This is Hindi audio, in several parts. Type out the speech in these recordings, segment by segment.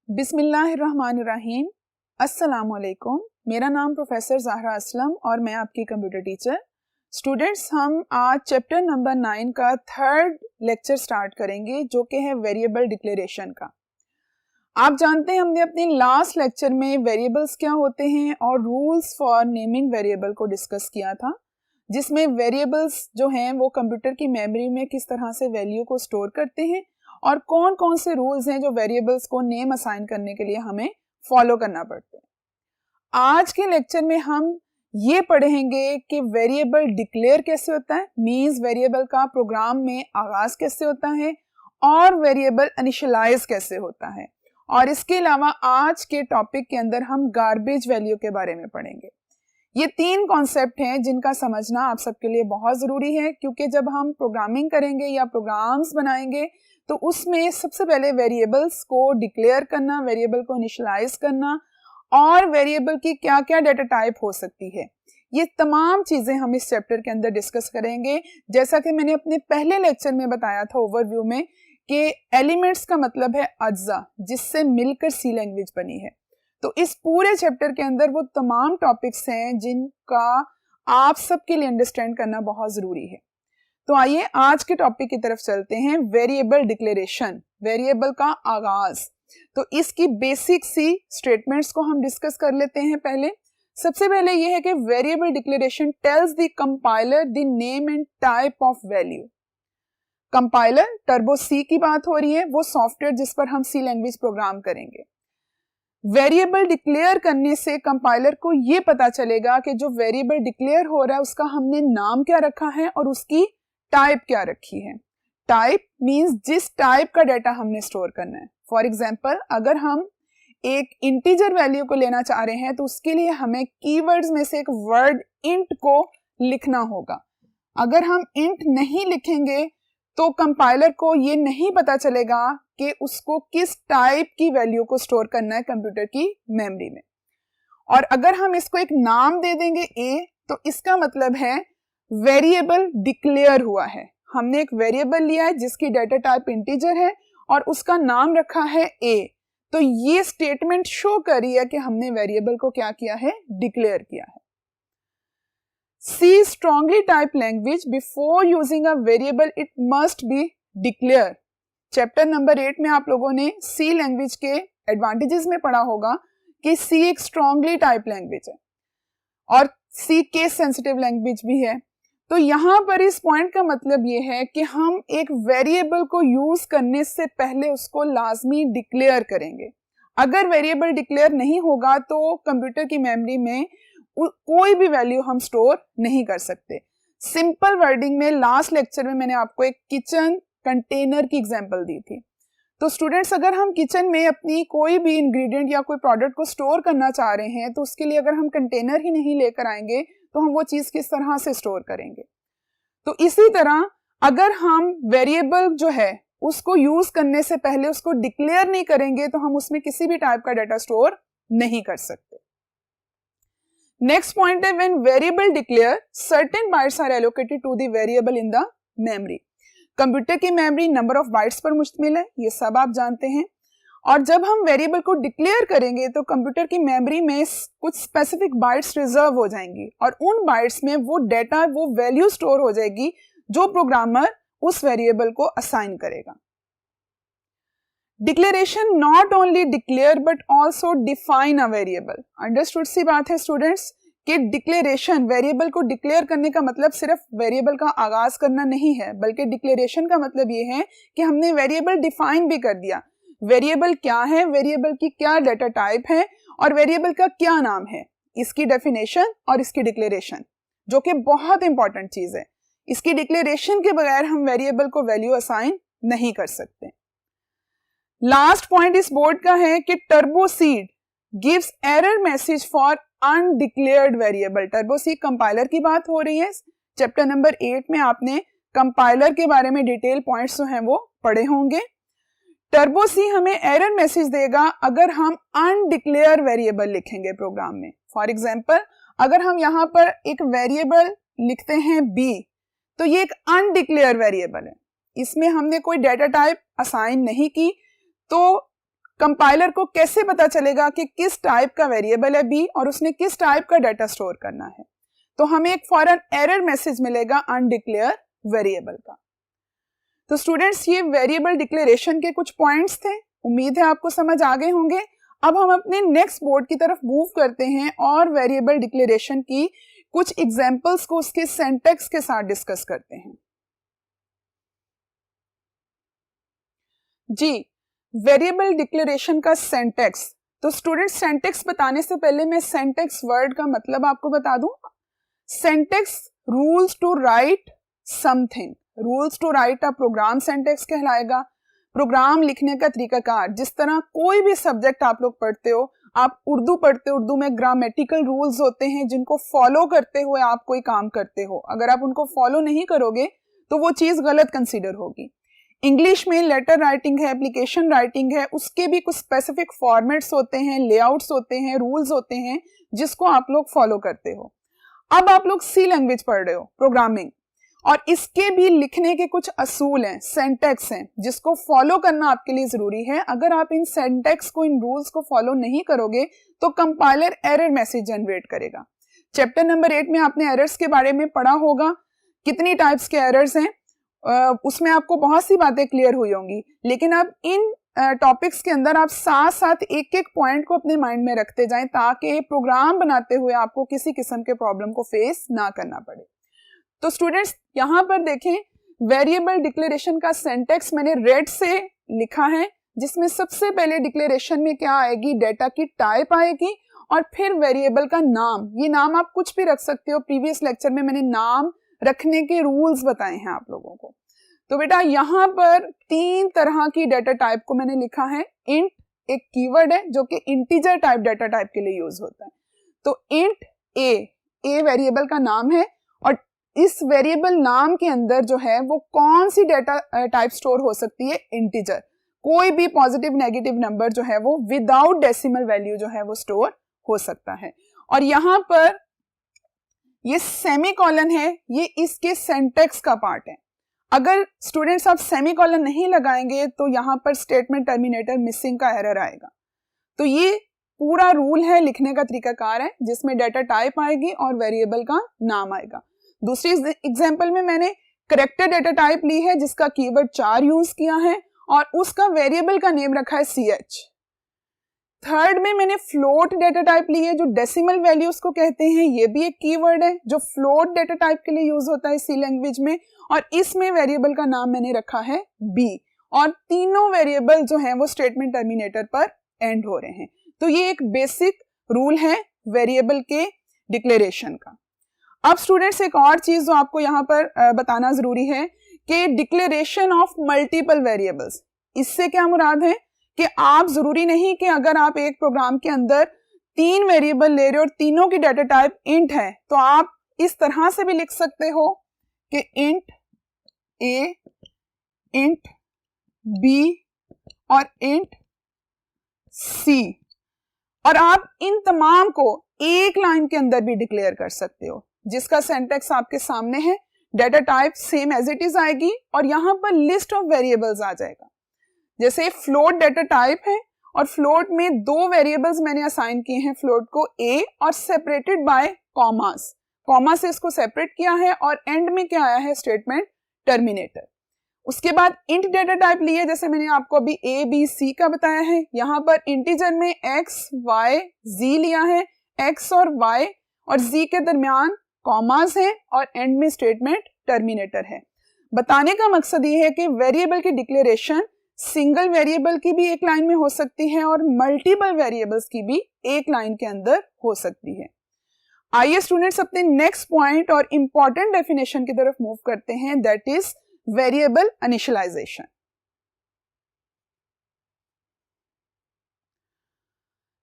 बिस्मिल्लाहिर्रहमानिर्रहीम। अस्सलामुअलैकुम। मेरा नाम प्रोफेसर ज़हरा असलम और मैं आपकी कंप्यूटर टीचर। स्टूडेंट्स, हम आज चैप्टर नंबर 9 का थर्ड लेक्चर स्टार्ट करेंगे जो कि है वेरिएबल डिक्लेरेशन का। आप जानते हैं हमने अपने लास्ट लेक्चर में वेरिएबल्स क्या होते हैं और रूल्स फॉर नेमिंग वेरिएबल को डिस्कस किया था, जिसमें वेरिएबल्स जो हैं वो कंप्यूटर की मेमोरी में किस तरह से वैल्यू को स्टोर करते हैं और कौन कौन से रूल्स हैं जो वेरिएबल्स को नेम असाइन करने के लिए हमें फॉलो करना पड़ते हैं। आज के लेक्चर में हम ये पढ़ेंगे कि वेरिएबल डिक्लेयर कैसे होता है, मींस वेरिएबल का प्रोग्राम में आगाज कैसे होता है, और वेरिएबल इनिशियलाइज कैसे होता है। और इसके अलावा आज के टॉपिक के अंदर हम गार्बेज वैल्यू के बारे में पढ़ेंगे। ये 3 कॉन्सेप्ट हैं जिनका समझना आप सबके लिए बहुत ज़रूरी है, क्योंकि जब हम प्रोग्रामिंग करेंगे या प्रोग्राम्स बनाएंगे तो उसमें सबसे पहले वेरिएबल्स को डिक्लेयर करना, वेरिएबल को इनिशियलाइज करना और वेरिएबल की क्या क्या डेटा टाइप हो सकती है, ये तमाम चीज़ें हम इस चैप्टर के अंदर डिस्कस करेंगे। जैसा कि मैंने अपने पहले लेक्चर में बताया था ओवरव्यू में कि एलिमेंट्स का मतलब है अज्जा, जिससे मिलकर सी लैंग्वेज बनी है। तो इस पूरे चैप्टर के अंदर वो तमाम टॉपिक्स हैं जिनका आप सबके लिए अंडरस्टैंड करना बहुत ज़रूरी है। तो आइए आज के टॉपिक की तरफ चलते हैं। वेरिएबल डिक्लेरेशन, वेरिएबल का आगाज। तो इसकी बेसिक सी स्टेटमेंट्स को हम डिस्कस कर लेते हैं। पहले सबसे पहले ये है कि variable declaration tells the compiler the name and type of value. Compiler, turbo C की बात हो रही है, वो सॉफ्टवेयर जिस पर हम सी लैंग्वेज प्रोग्राम करेंगे। वेरिएबल डिक्लेयर करने से कंपाइलर को ये पता चलेगा कि जो वेरिएबल डिक्लेयर हो रहा है उसका हमने नाम क्या रखा है और उसकी टाइप क्या रखी है। टाइप मींस जिस टाइप का डाटा हमने स्टोर करना है। फॉर एग्जांपल, अगर हम एक इंटीजर वैल्यू को लेना चाह रहे हैं तो उसके लिए हमें कीवर्ड्स में से एक वर्ड इंट को लिखना होगा। अगर हम इंट नहीं लिखेंगे तो कंपाइलर को ये नहीं पता चलेगा कि उसको किस टाइप की वैल्यू को स्टोर करना है कंप्यूटर की मेमोरी में। और अगर हम इसको एक नाम दे देंगे ए, तो इसका मतलब है वेरिएबल डिक्लेयर हुआ है। हमने एक वेरिएबल लिया है जिसकी डाटा टाइप इंटीजर है और उसका नाम रखा है ए। तो ये स्टेटमेंट शो कर रही है कि हमने वेरिएबल को क्या किया है, डिक्लेयर किया है। C strongly type language before using a variable it must be declare। Chapter number 8 में आप लोगों ने C लैंग्वेज के एडवांटेजेस में पढ़ा होगा कि C एक स्ट्रांगली टाइप लैंग्वेज है और C केस सेंसिटिव लैंग्वेज भी है। तो यहाँ पर इस पॉइंट का मतलब ये है कि हम एक वेरिएबल को यूज करने से पहले उसको लाजमी डिक्लेयर करेंगे। अगर वेरिएबल डिक्लेयर नहीं होगा तो कंप्यूटर की मेमोरी में कोई भी वैल्यू हम स्टोर नहीं कर सकते। सिंपल वर्डिंग में लास्ट लेक्चर में मैंने आपको एक किचन कंटेनर की एग्जांपल दी थी। तो स्टूडेंट्स, अगर हम किचन में अपनी कोई भी इंग्रेडिएंट या कोई प्रोडक्ट को स्टोर करना चाह रहे हैं तो उसके लिए अगर हम कंटेनर ही नहीं लेकर आएंगे तो हम वो चीज़ किस तरह से स्टोर करेंगे। तो इसी तरह अगर हम वेरिएबल जो है उसको यूज करने से पहले उसको डिक्लेयर नहीं करेंगे तो हम उसमें किसी भी टाइप का डाटा स्टोर नहीं कर सकते। नेक्स्ट पॉइंट है when variable declare certain bytes are allocated to the variable in the memory. Computer की मेमोरी नंबर ऑफ बाइट्स पर मुश्तमिल है, ये सब आप जानते हैं। और जब हम वेरिएबल को डिक्लेयर करेंगे तो कंप्यूटर की मेमोरी में कुछ स्पेसिफिक बाइट्स रिजर्व हो जाएंगी और उन बाइट्स में वो डाटा, वो वैल्यू स्टोर हो जाएगी जो प्रोग्रामर उस वेरिएबल को असाइन करेगा। Declaration not only declare but also define a variable. Understood सी बात है स्टूडेंट्स कि डिक्लेरेशन, वेरिएबल को डिक्लेयर करने का मतलब सिर्फ वेरिएबल का आगाज करना नहीं है, बल्कि डिक्लेरेशन का मतलब ये है कि हमने वेरिएबल डिफाइन भी कर दिया। वेरिएबल क्या है, वेरिएबल की क्या डाटा टाइप है और वेरिएबल का क्या नाम है, इसकी डेफिनेशन और इसकी डिक्लेरेशन, जो कि बहुत इंपॉर्टेंट चीज है। इसकी डिक्लेरेशन के बगैर हम वेरिएबल को वैल्यू असाइन नहीं कर सकते। लास्ट पॉइंट इस बोर्ड का है कि टर्बो सीड gives error message for undeclared variable. Turbo C compiler की बात हो रही है। चैप्टर नंबर 8 में आपने कंपाइलर के बारे में डिटेल पॉइंट्स जो हैं वो पढ़े होंगे। टर्बो सी हमें एरर मैसेज देगा अगर हम अनडिक्लेयर वेरिएबल लिखेंगे प्रोग्राम में। फॉर एग्जांपल, अगर हम यहाँ पर एक वेरिएबल लिखते हैं b, तो ये एक अनडिक्लेयर वेरिएबल है, इसमें हमने कोई डाटा टाइप असाइन नहीं की, तो कंपाइलर को कैसे पता चलेगा कि किस टाइप का वेरिएबल है बी और उसने किस टाइप का डाटा स्टोर करना है? तो हमें एक फॉरन एरर मैसेज मिलेगा अनडिक्लेयर वेरिएबल का। तो स्टूडेंट्स, ये वेरिएबल डिक्लेरेशन के कुछ पॉइंट्स थे, उम्मीद है आपको समझ आ गए होंगे। अब हम अपने नेक्स्ट बोर्ड की तरफ मूव करते हैं और वेरिएबल डिक्लेरेशन की कुछ एग्जांपल्स को उसके सिंटैक्स के साथ डिस्कस करते हैं। जी, वेरिएबल डिक्लेरेशन का सिंटैक्स। तो स्टूडेंट्स, सिंटैक्स बताने से पहले मैं सिंटैक्स वर्ड का मतलब आपको बता दूं। Syntax rules to write something, rules to write a program syntax कहलाएगा। प्रोग्राम लिखने का तरीकाकार, जिस तरह कोई भी सब्जेक्ट आप लोग पढ़ते हो, आप उर्दू पढ़ते हो, उर्दू में ग्रामेटिकल रूल्स होते हैं जिनको फॉलो करते हुए आप कोई काम करते हो। अगर आप उनको फॉलो नहीं करोगे तो वो चीज गलत कंसीडर होगी। इंग्लिश में लेटर राइटिंग है, एप्लीकेशन राइटिंग है, उसके भी कुछ स्पेसिफिक फॉर्मेट्स होते हैं, लेआउट्स होते हैं, रूल्स होते हैं जिसको आप लोग फॉलो करते हो। अब आप लोग सी लैंग्वेज पढ़ रहे हो, प्रोग्रामिंग, और इसके भी लिखने के कुछ असूल हैं, सिंटैक्स हैं, जिसको फॉलो करना आपके लिए जरूरी है। अगर आप इन सिंटैक्स को, इन रूल्स को फॉलो नहीं करोगे तो कंपाइलर एरर मैसेज जनरेट करेगा। चैप्टर नंबर 8 में आपने एरर्स के बारे में पढ़ा होगा, कितनी टाइप्स के एरर्स हैं, उसमें आपको बहुत सी बातें क्लियर हुई होंगी। लेकिन अब इन टॉपिक्स के अंदर आप साथ साथ एक एक पॉइंट को अपने माइंड में रखते जाएं ताकि प्रोग्राम बनाते हुए आपको किसी किस्म के प्रॉब्लम को फेस ना करना पड़े। तो स्टूडेंट्स, यहाँ पर देखें, वेरिएबल डिक्लेरेशन का सिंटैक्स मैंने रेड से लिखा है, जिसमें सबसे पहले डिक्लेरेशन में क्या आएगी, डेटा की टाइप आएगी और फिर वेरिएबल का नाम। ये नाम आप कुछ भी रख सकते हो, प्रीवियस लेक्चर में मैंने नाम रखने के रूल्स बताए हैं आप लोगों को। तो बेटा, यहाँ पर 3 तरह की डेटा टाइप को मैंने लिखा है। इंट एक कीवर्ड है जो कि इंटीजर टाइप डेटा टाइप के लिए यूज होता है। तो इंट ए वेरिएबल का नाम है और इस वेरिएबल नाम के अंदर जो है वो कौन सी डेटा टाइप स्टोर हो सकती है, इंटीजर। कोई भी पॉजिटिव नेगेटिव नंबर जो है वो विदाउट डेसिमल वैल्यू जो है वो स्टोर हो सकता है। और यहाँ पर ये सेमीकोलन है, ये इसके सिंटैक्स का पार्ट है। अगर स्टूडेंट्स आप सेमीकोलन नहीं लगाएंगे तो यहाँ पर स्टेटमेंट टर्मिनेटर मिसिंग का एरर आएगा। तो ये पूरा रूल है, लिखने का तरीकाकार है, जिसमें डेटा टाइप आएगी और वेरिएबल का नाम आएगा। दूसरी एग्जांपल में मैंने करैक्टर डेटा टाइप ली है जिसका कीवर्ड 4 यूज किया है और उसका वेरिएबल का नेम रखा है CH। थर्ड में मैंने फ्लोट डेटा टाइप ली है जो डेसिमल वैल्यूज को कहते हैं, ये भी एक कीवर्ड है जो फ्लोट डेटा टाइप के लिए यूज होता है सी लैंग्वेज में, और इसमें वेरिएबल का नाम मैंने रखा है B। और तीनों वेरिएबल जो हैं वो स्टेटमेंट टर्मिनेटर पर एंड हो रहे हैं। तो ये एक बेसिक रूल है वेरिएबल के डिक्लेरेशन का। अब स्टूडेंट्स, एक और चीज जो आपको यहाँ पर बताना जरूरी है कि डिक्लेरेशन ऑफ मल्टीपल वेरिएबल्स, इससे क्या मुराद है कि आप जरूरी नहीं कि अगर आप एक प्रोग्राम के अंदर 3 वेरिएबल ले रहे हो और तीनों की डेटा टाइप इंट है तो आप इस तरह से भी लिख सकते हो कि इंट A, इंट B और इंट C, और आप इन तमाम को एक लाइन के अंदर भी डिक्लेयर कर सकते हो, जिसका सिंटैक्स आपके सामने है। Data type same as it is आएगी और यहाँ पर लिस्ट ऑफ वेरिएबल्स आ जाएगा। जैसे फ्लोट डेटा टाइप है और फ्लोट में 2 वेरिएबल्स मैंने असाइन किए हैं फ्लोट को A और सेपरेटेड बाय कॉमास, कॉमा से इसको सेपरेट किया है और एंड में क्या आया है, स्टेटमेंट टर्मिनेटर। उसके बाद इंट डेटा टाइप लिए, जैसे मैंने आपको अभी A, B, C का बताया है। यहाँ पर इंटीजर में X, Y, Z लिया है, X और Y और Z के दरमियान कॉमास है और एंड में स्टेटमेंट टर्मिनेटर है। बताने का मकसद ये है कि वेरिएबल की डिक्लेरेशन सिंगल वेरिएबल की भी एक लाइन में हो सकती है और मल्टीपल वेरिएबल्स की भी एक लाइन के अंदर हो सकती है। आइए स्टूडेंट्स अपने नेक्स्ट पॉइंट और इंपॉर्टेंट डेफिनेशन की तरफ मूव करते हैं, दैट इज वेरिएबल इनिशियलाइजेशन।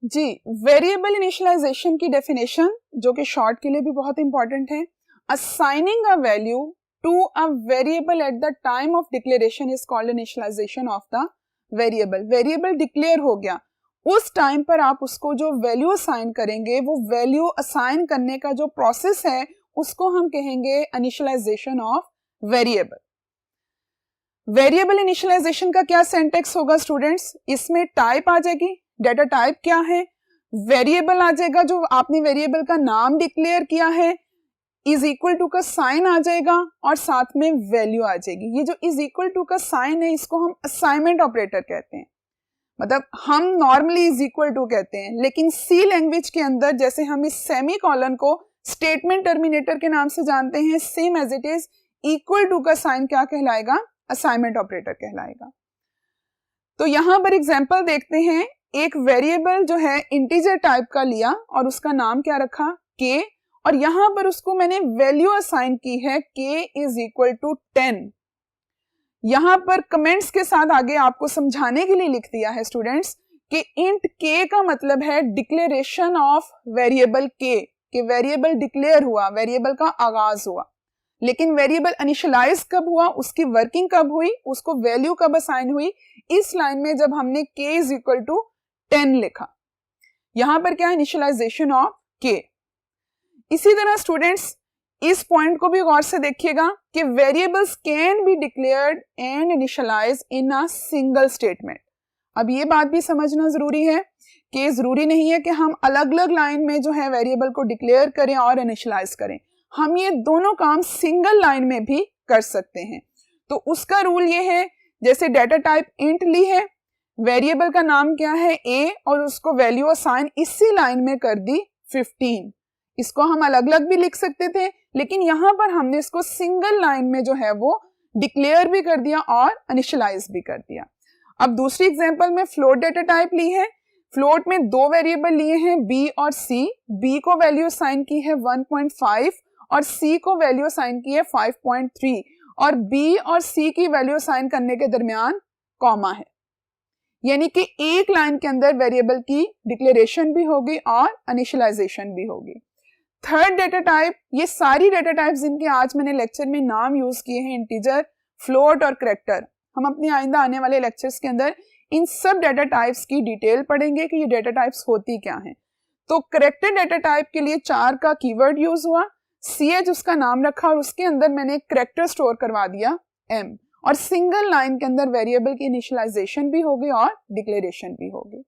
जी, वेरिएबल इनिशियलाइजेशन की डेफिनेशन जो कि शॉर्ट के लिए भी बहुत इंपॉर्टेंट है, assigning a value to a variable at the time of declaration is called initialization of the variable। Variable declare हो गया, उस टाइम पर आप उसको जो वैल्यू असाइन करेंगे, वो वैल्यू असाइन करने का जो प्रोसेस है उसको हम कहेंगे initialisation of variable. Variable initialisation का क्या सिंटैक्स होगा स्टूडेंट्स, इसमें टाइप आ जाएगी, डाटा टाइप क्या है, वेरिएबल आ जाएगा, जो आपने वेरिएबल का नाम डिक्लेयर किया है, इज इक्वल टू का साइन आ जाएगा और साथ में वैल्यू आ जाएगी। ये जो इज इक्वल टू का साइन है इसको हम असाइनमेंट ऑपरेटर कहते हैं, मतलब हम नॉर्मली इज इक्वल टू कहते हैं, लेकिन सी लैंग्वेज के अंदर जैसे हम इस सेमी कॉलन को स्टेटमेंट टर्मिनेटर के नाम से जानते हैं, same as it is equal to का साइन क्या कहलाएगा, असाइनमेंट ऑपरेटर कहलाएगा। तो यहां पर एग्जांपल देखते हैं, एक वेरिएबल जो है इंटीजर टाइप का लिया और उसका नाम क्या रखा, के, और यहां पर उसको मैंने वैल्यू असाइन की है के इज इक्वल टू 10। यहां पर कमेंट्स के साथ आगे आपको समझाने के लिए लिख दिया है स्टूडेंट्स कि इंट के का मतलब है डिक्लेरेशन ऑफ वेरिएबल के वेरिएबल डिक्लेयर हुआ, वेरिएबल का आगाज हुआ, लेकिन वेरिएबल इनिशियलाइज कब हुआ, उसकी वर्किंग कब हुई, उसको वैल्यू कब असाइन हुई, इस लाइन में जब हमने के इज इक्वल टू 10 लिखा। यहां पर क्या, इनिशियलाइजेशन ऑफ के। इसी तरह स्टूडेंट्स इस पॉइंट को भी गौर से देखिएगा कि variables can be declared and initialise in a single statement. अब ये बात भी समझना जरूरी है कि जरूरी नहीं है कि हम अलग अलग लाइन में जो है वेरिएबल को डिक्लेयर करें और इनिशियलाइज करें, हम ये दोनों काम सिंगल लाइन में भी कर सकते हैं। तो उसका रूल ये है, जैसे डाटा टाइप इंट ली है, वेरिएबल का नाम क्या है ए, और उसको वैल्यू असाइन इसी लाइन में कर दी 15। इसको हम अलग अलग भी लिख सकते थे, लेकिन यहां पर हमने इसको सिंगल लाइन में जो है वो डिक्लेयर भी कर दिया और इनिशियलाइज भी कर दिया। अब दूसरी एग्जांपल में फ्लोट डाटा टाइप ली है, फ्लोट में दो वेरिएबल लिए हैं बी और सी, बी को वैल्यू असाइन की है 1.5 और सी को वैल्यू असाइन की है 5.3, और बी और सी की वैल्यू असाइन करने के दरमियान कॉमा है, यानी कि एक लाइन के अंदर वेरिएबल की डिक्लेरेशन भी होगी और इनिशियलाइजेशन भी होगी। थर्ड डाटा टाइप, ये सारी डाटा टाइप्स जिनके आज मैंने लेक्चर में नाम यूज किए हैं, इंटीजर, फ्लोट और करैक्टर, हम अपने आइंदा आने वाले लेक्चर्स के अंदर इन सब डाटा टाइप्स की डिटेल पढ़ेंगे कि ये डाटा टाइप्स होती क्या हैं। तो करैक्टर डाटा टाइप के लिए 4 का कीवर्ड यूज हुआ, ch उसका नाम रखा और उसके अंदर मैंने करैक्टर स्टोर करवा दिया m, और सिंगल लाइन के अंदर वेरिएबल की इनिशियलाइजेशन भी होगी और डिक्लेरेशन भी होगी।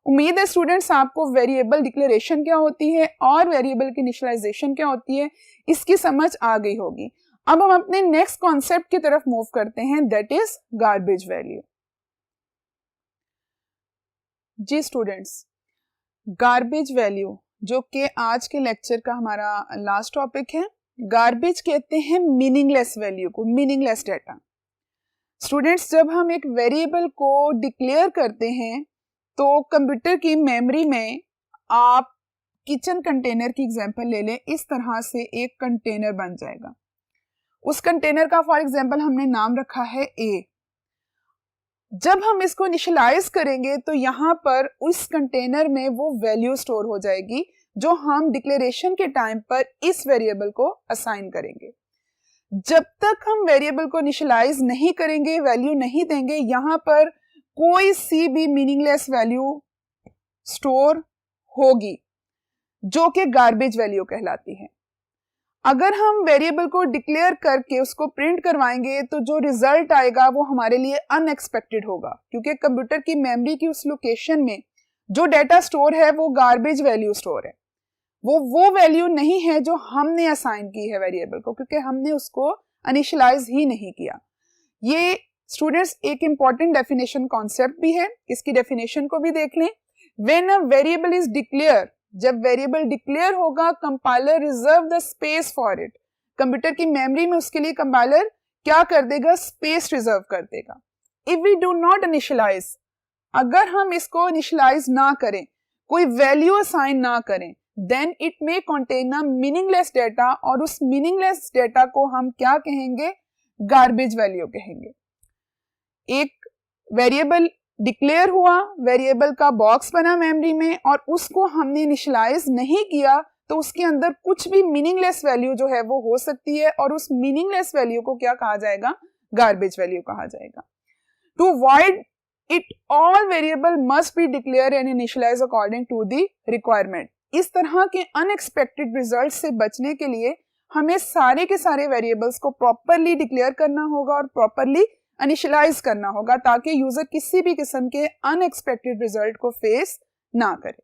उम्मीद है स्टूडेंट्स आपको वेरिएबल डिक्लेरेशन क्या होती है और वेरिएबल की इनिशियलाइजेशन क्या होती है इसकी समझ आ गई होगी। अब हम अपने नेक्स्ट कॉन्सेप्ट की तरफ मूव करते हैं, दैट इज गार्बेज वैल्यू। जी स्टूडेंट्स, गार्बेज वैल्यू जो कि आज के लेक्चर का हमारा लास्ट टॉपिक है, गार्बेज कहते हैं मीनिंगलेस वैल्यू को, मीनिंगलेस डाटा। स्टूडेंट्स, जब हम एक वेरिएबल को डिक्लेयर करते हैं तो कंप्यूटर की मेमोरी में, आप किचन कंटेनर की एग्जांपल ले लें, इस तरह से एक कंटेनर बन जाएगा। उस कंटेनर का फॉर एग्जांपल हमने नाम रखा है ए। जब हम इसको इनिशियलाइज करेंगे तो यहाँ पर उस कंटेनर में वो वैल्यू स्टोर हो जाएगी जो हम डिक्लेरेशन के टाइम पर इस वेरिएबल को असाइन करेंगे। जब तक हम वेरिएबल को इनिशियलाइज नहीं करेंगे, वैल्यू नहीं देंगे, यहाँ पर कोई सी भी मीनिंगलेस वैल्यू स्टोर होगी जो कि गार्बेज वैल्यू कहलाती है। अगर हम वेरिएबल को डिक्लेयर करके उसको प्रिंट करवाएंगे तो जो रिजल्ट आएगा वो हमारे लिए अनएक्सपेक्टेड होगा, क्योंकि कंप्यूटर की मेमोरी की उस लोकेशन में जो डाटा स्टोर है वो गार्बेज वैल्यू स्टोर है, वो वैल्यू नहीं है जो हमने असाइन की है वेरिएबल को, क्योंकि हमने उसको इनिशियलाइज ही नहीं किया। ये स्टूडेंट्स एक इंपॉर्टेंट डेफिनेशन कॉन्सेप्ट भी है, इसकी डेफिनेशन को भी देख लें। When a variable is declare, जब वेरिएबल डिक्लेयर होगा, compiler reserve the space for it, computer की मेमोरी में उसके लिए कंपाइलर क्या कर देगा, स्पेस रिजर्व कर देगा। If we do not initialise, अगर हम इसको इनिशियलाइज ना करें, कोई वैल्यू असाइन ना करें, then it may contain a meaningless data, और उस मीनिंगलेस डाटा को हम क्या कहेंगे, गार्बेज वैल्यू कहेंगे। एक वेरिएबल डिक्लेयर हुआ, वेरिएबल का बॉक्स बना मेमोरी में और उसको हमने इनिशियलाइज नहीं किया, तो उसके अंदर कुछ भी मीनिंगलेस वैल्यू जो है वो हो सकती है, और उस मीनिंगलेस वैल्यू को क्या कहा जाएगा, गार्बेज वैल्यू कहा जाएगा। To avoid it, all variable must be declare and initialise according to the requirement. इस तरह के अनएक्सपेक्टेड रिजल्ट से बचने के लिए हमें सारे के सारे वेरिएबल्स को प्रॉपरली डिक्लेयर करना होगा और प्रॉपरली इनिशियलाइज करना होगा ताकि यूजर किसी भी किस्म के अनएक्सपेक्टेड रिजल्ट को फेस ना करे।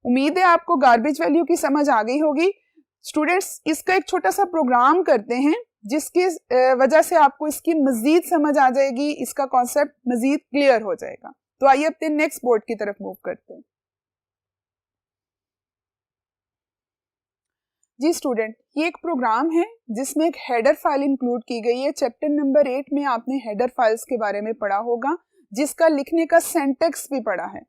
उम्मीद है आपको गार्बेज वैल्यू की समझ आ गई होगी। स्टूडेंट्स, इसका एक छोटा सा प्रोग्राम करते हैं जिसकी वजह से आपको इसकी मजीद समझ आ जाएगी, इसका कॉन्सेप्ट मजीद क्लियर हो जाएगा। तो आइए अपने नेक्स्ट बोर्ड की तरफ मूव करते हैं। जी स्टूडेंट, ये एक प्रोग्राम है जिसमें एक हेडर फाइल इंक्लूड की गई है। चैप्टर नंबर 8 में आपने हेडर फाइल्स के बारे में पढ़ा होगा, जिसका लिखने का सिंटैक्स भी पढ़ा है।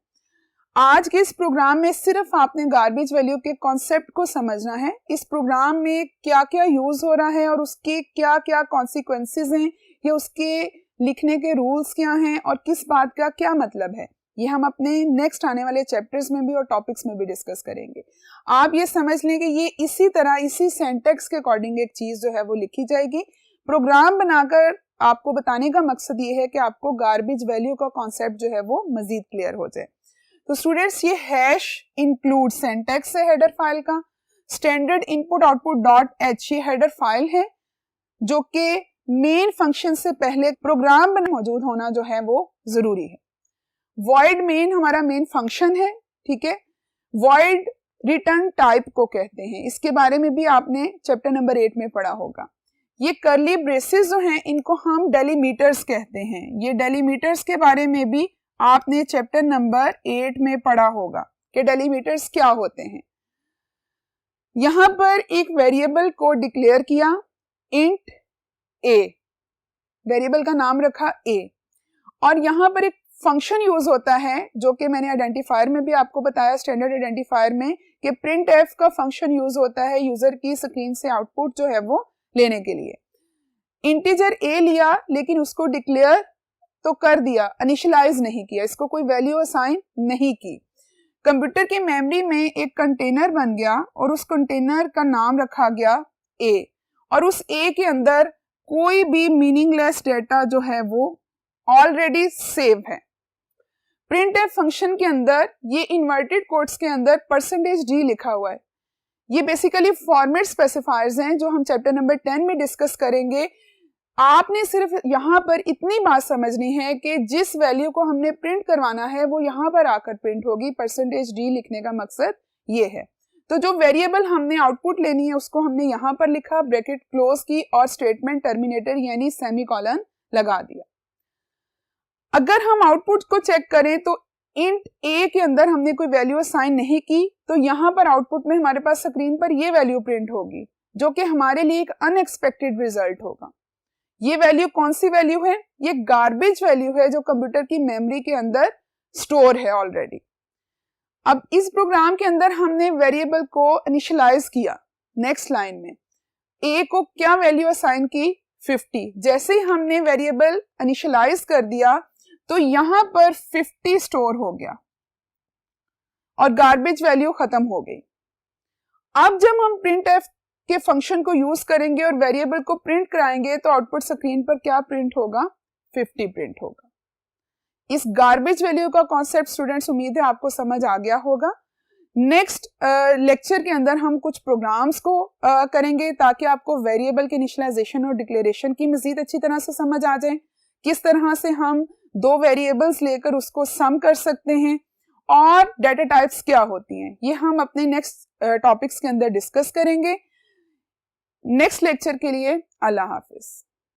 आज के इस प्रोग्राम में सिर्फ आपने गार्बेज वैल्यू के कॉन्सेप्ट को समझना है। इस प्रोग्राम में क्या क्या यूज हो रहा है और उसके क्या क्या कॉन्सिक्वेंसेस हैं, या उसके लिखने के रूल्स क्या हैं और किस बात का क्या मतलब है, ये हम अपने नेक्स्ट आने वाले चैप्टर्स में भी और टॉपिक्स में भी डिस्कस करेंगे। आप ये समझ लें कि ये इसी तरह इसी सिंटैक्स के अकॉर्डिंग एक चीज जो है वो लिखी जाएगी। प्रोग्राम बनाकर आपको बताने का मकसद ये है कि आपको गार्बेज वैल्यू का कॉन्सेप्ट जो है वो मजीद क्लियर हो जाए। तो स्टूडेंट्स, ये हैश इंक्लूड सिंटैक्स है हेडर फाइल का। Standard input output dot H ये हेडर फाइल है जो कि मेन फंक्शन से पहले प्रोग्राम में मौजूद होना जो है वो जरूरी है। वॉइड मेन हमारा मेन फंक्शन है, ठीक है। वॉइड रिटर्न टाइप को कहते हैं, इसके बारे में भी आपने चैप्टर नंबर 8 में पढ़ा होगा। ये कर्ली ब्रेसेस जो हैं इनको हम डेलीमीटर्स कहते हैं। ये डेलीमीटर्स के बारे में भी आपने चैप्टर नंबर 8 में पढ़ा होगा कि डेलीमीटर्स क्या होते हैं। यहां पर एक वेरिएबल को डिक्लेयर किया, इंट ए, वेरिएबल का नाम रखा ए, और यहां पर एक फंक्शन यूज होता है जो कि मैंने आइडेंटिफायर में भी आपको बताया, स्टैंडर्ड आइडेंटिफायर में, कि प्रिंट एफ का फंक्शन यूज होता है यूजर की स्क्रीन से आउटपुट जो है वो लेने के लिए। इंटीजर ए लिया लेकिन उसको डिक्लेयर तो कर दिया, इनिशियलाइज नहीं किया, इसको कोई वैल्यू असाइन नहीं की। कंप्यूटर की मेमोरी में एक कंटेनर बन गया और उस कंटेनर का नाम रखा गया ए, और उस ए के अंदर कोई भी मीनिंगलेस डेटा जो है वो ऑलरेडी सेव है। प्रिंट एफ फंक्शन के अंदर ये इन्वर्टेड कोट्स के अंदर %d लिखा हुआ है। ये बेसिकली फॉर्मेट स्पेसिफायर्स हैं जो हम चैप्टर नंबर 10 में डिस्कस करेंगे। आपने सिर्फ यहाँ पर इतनी बात समझनी है कि जिस वैल्यू को हमने प्रिंट करवाना है वो यहाँ पर आकर प्रिंट होगी। %d लिखने का मकसद ये है। तो जो वेरिएबल हमने आउटपुट लेनी है उसको हमने यहाँ पर लिखा, ब्रैकेट क्लोज की और स्टेटमेंट टर्मिनेटर यानी सेमीकोलन लगा दिया। अगर हम आउटपुट को चेक करें तो इंट ए के अंदर हमने कोई वैल्यू असाइन नहीं की, तो यहाँ पर आउटपुट में हमारे पास स्क्रीन पर ये वैल्यू प्रिंट होगी जो कि हमारे लिए एक अनएक्सपेक्टेड रिजल्ट होगा। ये वैल्यू कौन सी वैल्यू है? ये गार्बेज वैल्यू है जो कंप्यूटर की मेमोरी के अंदर स्टोर है ऑलरेडी। अब इस प्रोग्राम के अंदर हमने वेरिएबल को इनिशियलाइज किया। नेक्स्ट लाइन में ए को क्या वैल्यू असाइन की? 50। जैसे ही हमने वेरिएबल इनिशियलाइज कर दिया तो यहां पर 50 स्टोर हो गया और गार्बेज वैल्यू खत्म हो गई। अब जब हम प्रिंट एफ के फंक्शन को यूज करेंगे और वेरिएबल को प्रिंट कराएंगे तो आउटपुट स्क्रीन पर क्या प्रिंट होगा? 50 प्रिंट होगा। इस गार्बेज वैल्यू का कॉन्सेप्ट स्टूडेंट्स उम्मीद है आपको समझ आ गया होगा। नेक्स्ट लेक्चर के अंदर हम कुछ प्रोग्राम्स को करेंगे ताकि आपको वेरिएबल के इनिशियलाइजेशन और डिक्लेरेशन की मजीद अच्छी तरह से समझ आ जाए। किस तरह से हम दो वेरिएबल्स लेकर उसको सम कर सकते हैं और डाटा टाइप्स क्या होती हैं, ये हम अपने नेक्स्ट टॉपिक्स के अंदर डिस्कस करेंगे। नेक्स्ट लेक्चर के लिए अल्लाह हाफिज।